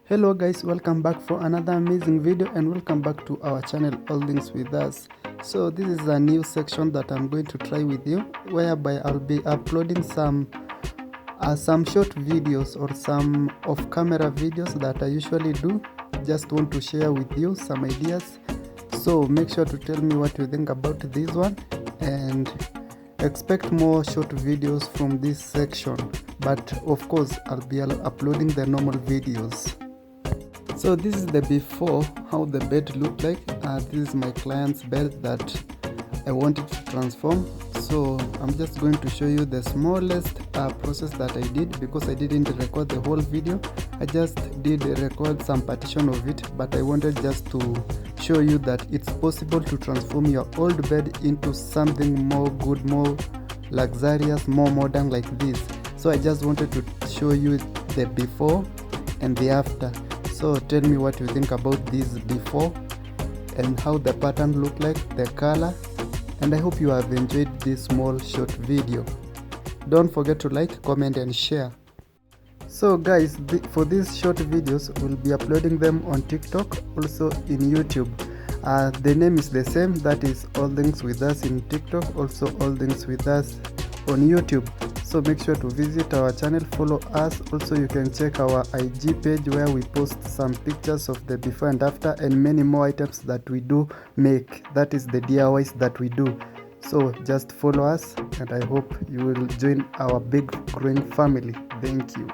Hello guys, welcome back for another amazing video and welcome back to our channel All Things With Us. So this is a new section that I'm going to try with you, whereby I'll be uploading some short videos or some off-camera videos that I usually do. Just want to share with you some ideas. So make sure to tell me what you think about this one and expect more short videos from this section. But of course, I'll be uploading the normal videos. So this is the before, how the bed looked like. This is my client's bed that I wanted to transform. So I'm just going to show you the smallest process that I did, because I didn't record the whole video. I just did record some partition of it, but I wanted just to show you that it's possible to transform your old bed into something more good, more luxurious, more modern like this. So I just wanted to show you the before and the after. So tell me what you think about this before and how the pattern look like, the color, and I hope you have enjoyed this small short video. Don't forget to like, comment and share. So guys, for these short videos, we'll be uploading them on TikTok, also in YouTube. The name is the same, that is All Things With Us in TikTok, also All Things With Us on YouTube. So make sure to visit our channel, follow us. Also you can check our IG page where we post some pictures of the before and after and many more items that we do make. That is the DIYs that we do. So just follow us and I hope you will join our big growing family. Thank you.